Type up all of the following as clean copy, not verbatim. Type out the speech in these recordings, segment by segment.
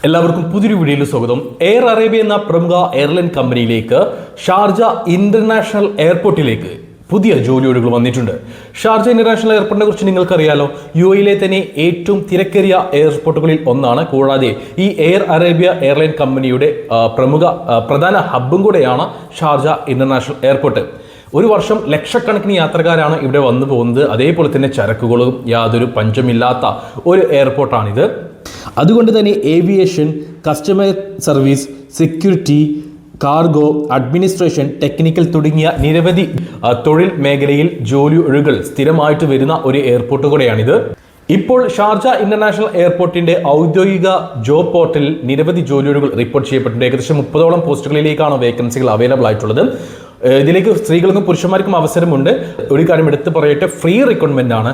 എല്ലാവർക്കും പുതിയൊരു വീഡിയോയിൽ സ്വാഗതം. എയർ അറേബ്യ എന്ന പ്രമുഖ എയർലൈൻ കമ്പനിയിലേക്ക് ഷാർജ ഇന്റർനാഷണൽ എയർപോർട്ടിലേക്ക് പുതിയ ജോലിയൊഴികൾ വന്നിട്ടുണ്ട്. ഷാർജ ഇന്റർനാഷണൽ എയർപോർട്ടിനെ കുറിച്ച് നിങ്ങൾക്കറിയാലോ. UAE തന്നെ ഏറ്റവും തിരക്കേറിയ എയർപോർട്ടുകളിൽ ഒന്നാണ്. കൂടാതെ ഈ എയർ അറേബ്യ എയർലൈൻ കമ്പനിയുടെ പ്രധാന ഹബ്ബും കൂടെയാണ് ഷാർജ ഇന്റർനാഷണൽ എയർപോർട്ട്. ഒരു വർഷം ലക്ഷക്കണക്കിന് യാത്രക്കാരാണ് ഇവിടെ വന്നു പോകുന്നത്. അതേപോലെ തന്നെ ചരക്കുകളും യാതൊരു പഞ്ചമില്ലാത്ത ഒരു എയർപോർട്ടാണിത്. അതുകൊണ്ട് തന്നെ aviation, customer service, security, cargo, administration, technical തുടങ്ങിയ നിരവധി തൊഴിൽ മേഖലയിൽ ജോലി ഒഴികൾ സ്ഥിരമായിട്ട് വരുന്ന ഒരു എയർപോർട്ട് കൂടെയാണിത്. ഇപ്പോൾ ഷാർജ ഇന്റർനാഷണൽ എയർപോർട്ടിന്റെ ഔദ്യോഗിക ജോബ് പോർട്ടലിൽ നിരവധി ജോലിയൊഴികൾ റിപ്പോർട്ട് ചെയ്യപ്പെട്ടിട്ടുണ്ട്. ഏകദേശം 30ഓളം പോസ്റ്റുകളിലേക്കാണ് വേക്കൻസികൾ അവൈലബിൾ ആയിട്ടുള്ളത്. ഇതിലേക്ക് സ്ത്രീകൾക്കും പുരുഷന്മാർക്കും അവസരമുണ്ട്. ഒരു കാര്യം എടുത്ത് പറയട്ടെ, ഫ്രീ റിക്രൂട്ട്മെന്റ് ആണ്.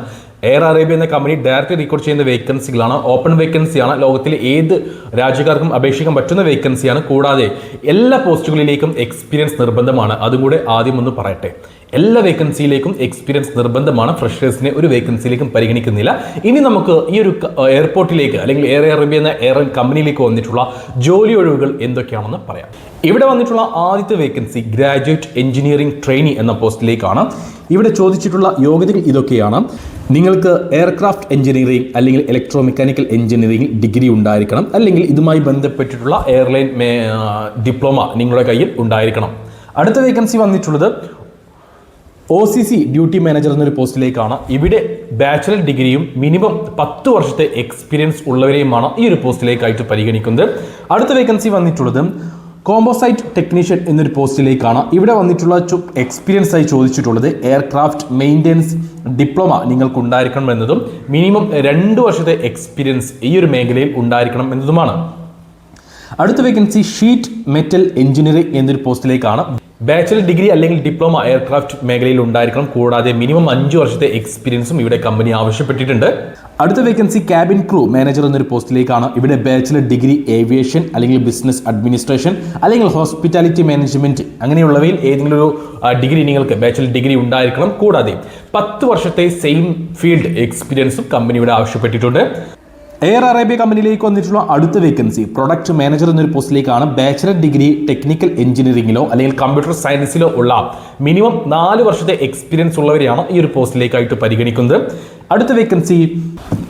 എയർ അറേബ്യ എന്ന കമ്പനി ഡയറക്റ്റ് റിക്രൂട്ട് ചെയ്യുന്ന വേക്കൻസികളാണ്. ഓപ്പൺ വേക്കൻസിയാണ്. ലോകത്തിലെ ഏത് രാജ്യക്കാർക്കും അപേക്ഷിക്കാൻ പറ്റുന്ന വേക്കൻസിയാണ്. കൂടാതെ എല്ലാ പോസ്റ്റുകളിലേക്കും എക്സ്പീരിയൻസ് നിർബന്ധമാണ്. അതും കൂടെ ആദ്യം ഒന്ന് പറയട്ടെ. എല്ലാ വേക്കൻസിയിലേക്കും എക്സ്പീരിയൻസ് നിർബന്ധമാണ്. ഫ്രഷേഴ്സിനെ ഒരു വേക്കൻസിയിലേക്കും പരിഗണിക്കുന്നില്ല. ഇനി നമുക്ക് ഈ ഒരു എയർപോർട്ടിലേക്ക് അല്ലെങ്കിൽ എയർ അറേബ്യ എന്ന എയർലൈൻ കമ്പനിയിലേക്ക് വന്നിട്ടുള്ള ജോലി ഒഴിവുകൾ എന്തൊക്കെയാണെന്ന് പറയാം. ഇവിടെ വന്നിട്ടുള്ള ആദ്യത്തെ വേക്കൻസി ഗ്രാജുവേറ്റ് എഞ്ചിനീയറിംഗ് ട്രെയിനി എന്ന പോസ്റ്റിലേക്കാണ്. ഇവിടെ ചോദിച്ചിട്ടുള്ള യോഗ്യതകൾ ഇതൊക്കെയാണ്. നിങ്ങൾക്ക് എയർക്രാഫ്റ്റ് എഞ്ചിനീയറിംഗ് അല്ലെങ്കിൽ ഇലക്ട്രോ മെക്കാനിക്കൽ എഞ്ചിനീയറിംഗ് ഡിഗ്രി ഉണ്ടായിരിക്കണം. അല്ലെങ്കിൽ ഇതുമായി ബന്ധപ്പെട്ടിട്ടുള്ള എയർലൈൻ ഡിപ്ലോമ നിങ്ങളുടെ കയ്യിൽ ഉണ്ടായിരിക്കണം. അടുത്ത വേക്കൻസി വന്നിട്ടുള്ളത് OCC ഡ്യൂട്ടി മാനേജർ എന്നൊരു പോസ്റ്റിലേക്കാണ്. ഇവിടെ ബാച്ചലർ ഡിഗ്രിയും മിനിമം 10 വർഷത്തെ എക്സ്പീരിയൻസ് ഉള്ളവരെയുമാണ് ഈ ഒരു പോസ്റ്റിലേക്കായിട്ട് പരിഗണിക്കുന്നത്. അടുത്ത വേക്കൻസി വന്നിട്ടുള്ളത് കോമ്പോസൈറ്റ് ടെക്നീഷ്യൻ എന്നൊരു പോസ്റ്റിലേക്കാണ്. ഇവിടെ വന്നിട്ടുള്ള എക്സ്പീരിയൻസ് ആയി ചോദിച്ചിട്ടുള്ളത് എയർക്രാഫ്റ്റ് മെയിൻ്റെനൻസ് ഡിപ്ലോമ നിങ്ങൾക്ക് ഉണ്ടായിരിക്കണം എന്നതും മിനിമം 2 വർഷത്തെ എക്സ്പീരിയൻസ് ഈ ഒരു മേഖലയിൽ ഉണ്ടായിരിക്കണം എന്നതുമാണ്. അടുത്ത വേക്കൻസി ഷീറ്റ് മെറ്റൽ എഞ്ചിനീയറിംഗ് എന്നൊരു പോസ്റ്റിലേക്കാണ്. ബാച്ചലർ ഡിഗ്രി അല്ലെങ്കിൽ ഡിപ്ലോമ എയർക്രാഫ്റ്റ് മേഖലയിൽ ഉണ്ടായിരിക്കണം. കൂടാതെ മിനിമം 5 വർഷത്തെ എക്സ്പീരിയൻസും ഇവിടെ കമ്പനി ആവശ്യപ്പെട്ടിട്ടുണ്ട്. അടുത്ത വേക്കൻസി ക്യാബിൻ ക്രൂ മാനേജർ എന്നൊരു പോസ്റ്റിലേക്കാണ്. ഇവിടെ ബാച്ചലർ ഡിഗ്രി ഏവിയേഷൻ അല്ലെങ്കിൽ ബിസിനസ് അഡ്മിനിസ്ട്രേഷൻ അല്ലെങ്കിൽ ഹോസ്പിറ്റാലിറ്റി മാനേജ്മെന്റ് അങ്ങനെയുള്ളവയിൽ ഏതെങ്കിലും ഒരു ഡിഗ്രി നിങ്ങൾക്ക് ബാച്ചലർ ഡിഗ്രി ഉണ്ടായിരിക്കണം. കൂടാതെ 10 വർഷത്തെ സെയിം ഫീൽഡ് എക്സ്പീരിയൻസും കമ്പനി ഇവിടെ ആവശ്യപ്പെട്ടിട്ടുണ്ട്. എയർ അറേബ്യ കമ്പനിയിലേക്ക് വന്നിട്ടുള്ള അടുത്ത വേക്കൻസി പ്രൊഡക്റ്റ് മാനേജർ എന്നൊരു പോസ്റ്റിലേക്കാണ്. ബാച്ചലർ ഡിഗ്രി ടെക്നിക്കൽ എഞ്ചിനീയറിംഗിലോ അല്ലെങ്കിൽ കമ്പ്യൂട്ടർ സയൻസിലോ ഉള്ള മിനിമം 4 വർഷത്തെ എക്സ്പീരിയൻസ് ഉള്ളവരെയാണ് ഈ ഒരു പോസ്റ്റിലേക്കായിട്ട് പരിഗണിക്കുന്നത്. അടുത്ത വേക്കൻസി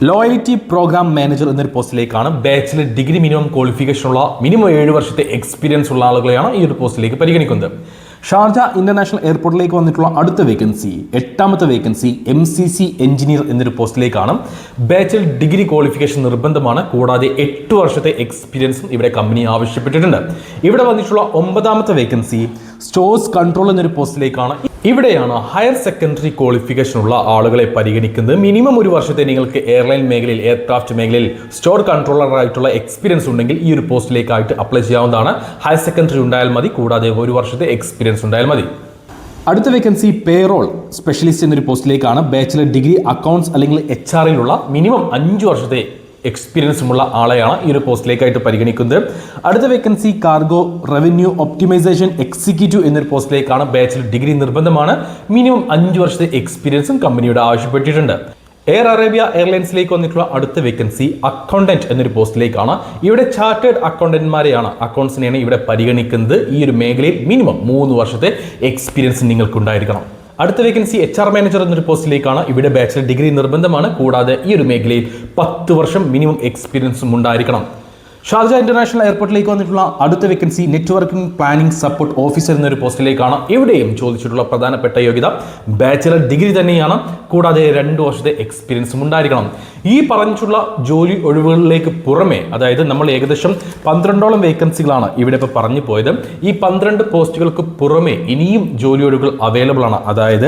ലോയൽറ്റി പ്രോഗ്രാം മാനേജർ എന്നൊരു പോസ്റ്റിലേക്കാണ്. ബാച്ചലർ ഡിഗ്രി മിനിമം ക്വാളിഫിക്കേഷൻ ഉള്ള മിനിമം 7 വർഷത്തെ എക്സ്പീരിയൻസ് ഉള്ള ആളുകളെയാണ് ഈ ഒരു പോസ്റ്റിലേക്ക് പരിഗണിക്കുന്നത്. ഷാർജ ഇന്റർനാഷണൽ എയർപോർട്ടിലേക്ക് വന്നിട്ടുള്ള അടുത്ത വേക്കൻസി 8ാമത്തെ വേക്കൻസി MCC എഞ്ചിനീയർ എന്നൊരു പോസ്റ്റിലേക്കാണ്. ബാച്ചലർ ഡിഗ്രി ക്വാളിഫിക്കേഷൻ നിർബന്ധമാണ്. കൂടാതെ 8 വർഷത്തെ എക്സ്പീരിയൻസും ഇവിടെ കമ്പനി ആവശ്യപ്പെട്ടിട്ടുണ്ട്. ഇവിടെ വന്നിട്ടുള്ള 9ാമത്തെ വേക്കൻസി സ്റ്റോഴ്സ് കൺട്രോൾ എന്നൊരു പോസ്റ്റിലേക്കാണ്. ഇവിടെയാണ് ഹയർ സെക്കൻഡറി ക്വാളിഫിക്കേഷൻ ഉള്ള ആളുകളെ പരിഗണിക്കുന്നത്. മിനിമം 1 വർഷത്തെ നിങ്ങൾക്ക് എയർലൈൻ മേഖലയിൽ എയർക്രാഫ്റ്റ് മേഖലയിൽ സ്റ്റോർ കൺട്രോളർ ആയിട്ടുള്ള എക്സ്പീരിയൻസ് ഉണ്ടെങ്കിൽ ഈ ഒരു പോസ്റ്റിലേക്കായിട്ട് അപ്ലൈ ചെയ്യാവുന്നതാണ്. ഹയർ സെക്കൻഡറി ഉണ്ടായാൽ മതി. കൂടാതെ 1 വർഷത്തെ എക്സ്പീരിയൻസ് ഉണ്ടായാൽ മതി. അടുത്ത വേക്കൻസി പേറോൾ സ്പെഷ്യലിസ്റ്റ് എന്നൊരു പോസ്റ്റിലേക്കാണ്. ബാച്ചലർ ഡിഗ്രി അക്കൗണ്ട്സ് അല്ലെങ്കിൽ HR-ലുള്ള മിനിമം 5 വർഷത്തെ എക്സ്പീരിയൻസുമുള്ള ആളെയാണ് ഈ ഒരു പോസ്റ്റിലേക്കായിട്ട് പരിഗണിക്കുന്നത്. അടുത്ത vacancy cargo revenue optimization executive എന്നൊരു പോസ്റ്റിലേക്കാണ്. ബാച്ചലർ ഡിഗ്രി നിർബന്ധമാണ്. മിനിമം 5 വർഷത്തെ എക്സ്പീരിയൻസും കമ്പനിയുടെ ആവശ്യപ്പെട്ടിട്ടുണ്ട്. എയർ അറേബ്യ എയർലൈൻസിലേക്ക് വന്നിട്ടുള്ള അടുത്ത വേക്കൻസി അക്കൗണ്ടന്റ് എന്നൊരു പോസ്റ്റിലേക്കാണ്. ഇവിടെ ചാർട്ടേഡ് അക്കൗണ്ടന്റ്മാരെയാണ്, അക്കൗണ്ട്സിനെയാണ് ഇവിടെ പരിഗണിക്കുന്നത്. ഈ ഒരു മേഖലയിൽ മിനിമം 3 വർഷത്തെ എക്സ്പീരിയൻസ് നിങ്ങൾക്ക് ഉണ്ടായിരിക്കണം. അടുത്ത വേക്കൻസി HR മാനേജർ എന്നൊരു പോസ്റ്റിലേക്കാണ്. ഇവിടെ ബാച്ചലർ ഡിഗ്രി നിർബന്ധമാണ്. കൂടാതെ ഈ ഒരു മേഖലയിൽ 10 വർഷം മിനിമം എക്സ്പീരിയൻസും ഉണ്ടായിരിക്കണം. ഷാർജ ഇന്റർനാഷണൽ എയർപോർട്ടിലേക്ക് വന്നിട്ടുള്ള അടുത്ത vacancy networking planning support officer എന്നൊരു പോസ്റ്റിലേക്കാണ്. ഇവിടെയും ചോദിച്ചിട്ടുള്ള പ്രധാനപ്പെട്ട യോഗ്യത ബാച്ചലർ ഡിഗ്രി തന്നെയാണ്. കൂടാതെ 2 വർഷത്തെ എക്സ്പീരിയൻസും ഉണ്ടായിരിക്കണം. ഈ പറഞ്ഞിട്ടുള്ള ജോലി ഒഴിവുകളിലേക്ക് പുറമെ, അതായത് നമ്മൾ ഏകദേശം 12ഓളം വേക്കൻസികളാണ് ഇവിടെ ഇപ്പോൾ പറഞ്ഞു പോയത്. ഈ 12 പോസ്റ്റുകൾക്ക് പുറമെ ഇനിയും ജോലി ഒഴിവുകൾ അവൈലബിൾ ആണ്. അതായത്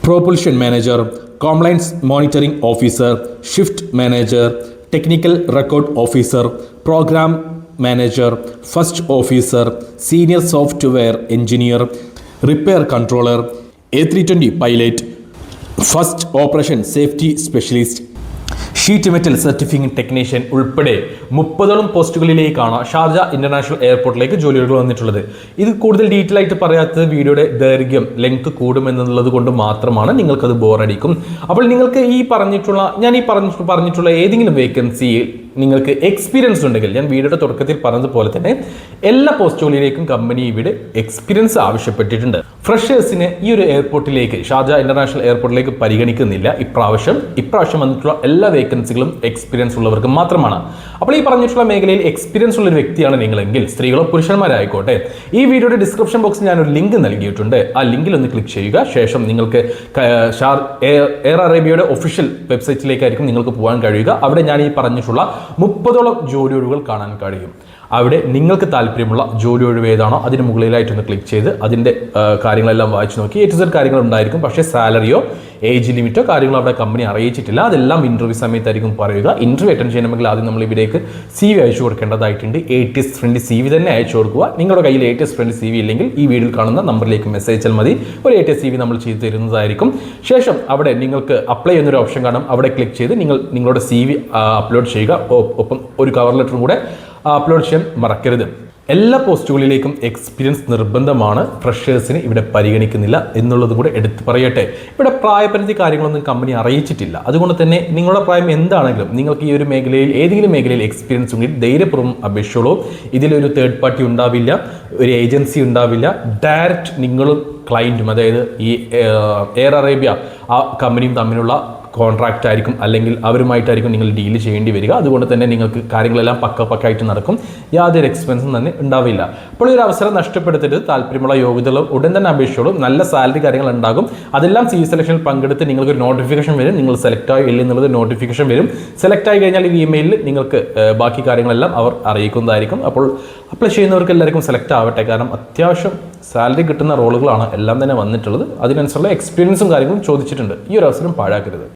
propulsion manager, compliance monitoring officer, shift manager, technical record officer, program manager, first officer, senior software engineer, repair controller, A320 pilot, first operation safety specialist, sheet metal certifying technician ഉൾപ്പെടെ 30ഓളം പോസ്റ്റുകളിലേക്കാണ് ഷാർജ ഇന്റർനാഷണൽ എയർപോർട്ടിലേക്ക് ജോലികൾ വന്നിട്ടുള്ളത്. ഇത് കൂടുതൽ detail ആയിട്ട് പറയാത്തത് വീഡിയോയുടെ ദൈർഘ്യം ലെങ്ത് കൂടുമെന്നുള്ളത് കൊണ്ട് മാത്രമാണ്. നിങ്ങൾക്കത് ബോറടിക്കും. അപ്പോൾ നിങ്ങൾക്ക് ഞാൻ പറഞ്ഞിട്ടുള്ള ഏതെങ്കിലും വേക്കൻസി നിങ്ങൾക്ക് എക്സ്പീരിയൻസ് ഉണ്ടെങ്കിൽ ഞാൻ വീഡിയോയുടെ തുടക്കത്തിൽ പറഞ്ഞതുപോലെ തന്നെ എല്ലാ പോസ്റ്റുകളിലേക്കും കമ്പനി ഇവിടെ എക്സ്പീരിയൻസ് ആവശ്യപ്പെട്ടിട്ടുണ്ട്. ഫ്രഷേഴ്സിനെ ഈ ഒരു എയർപോർട്ടിലേക്ക്, ഷാർജ ഇന്റർനാഷണൽ എയർപോർട്ടിലേക്ക് പരിഗണിക്കുന്നില്ല. ഇപ്രാവശ്യം വന്നിട്ടുള്ള എല്ലാ വേക്കൻസികളും എക്സ്പീരിയൻസ് ഉള്ളവർക്ക് മാത്രമാണ്. അപ്പോൾ ഈ പറഞ്ഞിട്ടുള്ള മേഖലയിൽ എക്സ്പീരിയൻസ് ഉള്ള ഒരു വ്യക്തിയാണ് നിങ്ങളെങ്കിൽ, സ്ത്രീകളോ പുരുഷന്മാരായിക്കോട്ടെ, ഈ വീഡിയോയുടെ ഡിസ്ക്രിപ്ഷൻ ബോക്സിൽ ഞാനൊരു ലിങ്ക് നൽകിയിട്ടുണ്ട്. ആ ലിങ്കിൽ ഒന്ന് ക്ലിക്ക് ചെയ്യുക. ശേഷം നിങ്ങൾക്ക് എയർ അറേബ്യയുടെ ഒഫീഷ്യൽ വെബ്സൈറ്റിലേക്കായിരിക്കും നിങ്ങൾക്ക് പോകാൻ കഴിയുക. അവിടെ ഞാൻ ഈ പറഞ്ഞിട്ടുള്ള 30ഓളം ജോലി ഒഴിവുകൾ കാണാൻ കഴിയും. അവിടെ നിങ്ങൾക്ക് താല്പര്യമുള്ള ജോലി ഒഴിവ് ഏതാണോ അതിന് മുകളിലായിട്ടൊന്ന് ക്ലിക്ക് ചെയ്ത് അതിൻ്റെ കാര്യങ്ങളെല്ലാം വായിച്ചു നോക്കി. A to Z കാര്യങ്ങൾ ഉണ്ടായിരിക്കും. പക്ഷേ സാലറിയോ ഏജ് ലിമിറ്റോ കാര്യങ്ങളോ അവിടെ കമ്പനി അറിയിച്ചിട്ടില്ല. അതെല്ലാം ഇന്റർവ്യൂ സമയത്തായിരിക്കും പറയുക. ഇന്റർവ്യൂ അറ്റൻഡ് ചെയ്യണമെങ്കിൽ ആദ്യം നമ്മൾ ഇവിടേക്ക് CV അയച്ചു കൊടുക്കേണ്ടതായിട്ടുണ്ട്. ATS ഫ്രണ്ട്ലി CV തന്നെ അയച്ചു കൊടുക്കുക. നിങ്ങളുടെ കയ്യിൽ ATS ഫ്രണ്ട്ലി CV ഇല്ലെങ്കിൽ ഈ വീഡിയോയിൽ കാണുന്ന നമ്പറിലേക്ക് മെസ്സേജ് അയച്ചാൽ മതി. ഒരു ATS CV നമ്മൾ ചെയ്തു തരുന്നതായിരിക്കും. ശേഷം അവിടെ നിങ്ങൾക്ക് അപ്ലൈ ചെയ്യുന്നൊരു ഓപ്ഷൻ കാണും. അവിടെ ക്ലിക്ക് ചെയ്ത് നിങ്ങളുടെ CV അപ്ലോഡ് ചെയ്യുക. ഒപ്പം ഒരു കവർ ലെറ്ററും കൂടെ അപ്ലോഡ് ചെയ്യാൻ മറക്കരുത്. എല്ലാ പോസ്റ്റുകളിലേക്കും എക്സ്പീരിയൻസ് നിർബന്ധമാണ്. ഫ്രഷേഴ്സിന് ഇവിടെ പരിഗണിക്കുന്നില്ല എന്നുള്ളത് കൂടെ എടുത്തു പറയട്ടെ. ഇവിടെ പ്രായപരിധി കാര്യങ്ങളൊന്നും കമ്പനി അറിയിച്ചിട്ടില്ല. അതുകൊണ്ട് തന്നെ നിങ്ങളുടെ പ്രായം എന്താണെങ്കിലും നിങ്ങൾക്ക് ഈ ഒരു മേഖലയിൽ ഏതെങ്കിലും മേഖലയിൽ എക്സ്പീരിയൻസ് ഉണ്ടെങ്കിൽ ധൈര്യപൂർവ്വം അപേക്ഷിച്ചോളൂ. ഇതിലൊരു തേർഡ് പാർട്ടി ഉണ്ടാവില്ല, ഒരു ഏജൻസി ഉണ്ടാവില്ല. ഡയറക്റ്റ് നിങ്ങളും ക്ലയൻറ്റും, അതായത് ഈ എയർ അറേബ്യ ആ കമ്പനിയും തമ്മിലുള്ള കോൺട്രാക്റ്റ് ആയിരിക്കും, അല്ലെങ്കിൽ അവരുമായിട്ടായിരിക്കും നിങ്ങൾ ഡീൽ ചെയ്യേണ്ടി വരിക. അതുകൊണ്ട് തന്നെ നിങ്ങൾക്ക് കാര്യങ്ങളെല്ലാം പക്കായിട്ട് നടക്കും. യാതൊരു എക്സ്പെൻസും തന്നെ ഉണ്ടാവില്ല. അപ്പോൾ ഈ ഒരു അവസരം നഷ്ടപ്പെടുത്തരുത്. താല്പര്യമുള്ള യോഗ്യതകൾ ഉടൻ തന്നെ അപേക്ഷിച്ചോളൂ. നല്ല സാലറി കാര്യങ്ങൾ ഉണ്ടാകും. അതെല്ലാം CV സെലക്ഷനിൽ പങ്കെടുത്ത് നിങ്ങൾക്കൊരു നോട്ടിഫിക്കേഷൻ വരും. നിങ്ങൾ സെലക്ട് ആയോ ഇല്ല എന്നുള്ളത് നോട്ടിഫിക്കേഷൻ വരും. സെലക്ട് ആയി കഴിഞ്ഞാൽ ഈ ഇമെയിലിൽ നിങ്ങൾക്ക് ബാക്കി കാര്യങ്ങളെല്ലാം അവർ അറിയിക്കുന്നതായിരിക്കും. അപ്പോൾ അപ്ലൈ ചെയ്യുന്നവർക്ക് എല്ലാവർക്കും സെലക്ട് ആവട്ടെ. കാരണം അത്യാവശ്യം സാലറി കിട്ടുന്ന റോളുകളാണ് എല്ലാം തന്നെ വന്നിട്ടുള്ളത്. അതിനനുസരിച്ചുള്ള എക്സ്പീരിയൻസും കാര്യങ്ങളും ചോദിച്ചിട്ടുണ്ട്. ഈ ഒരു അവസരം പാഴാക്കരുത്.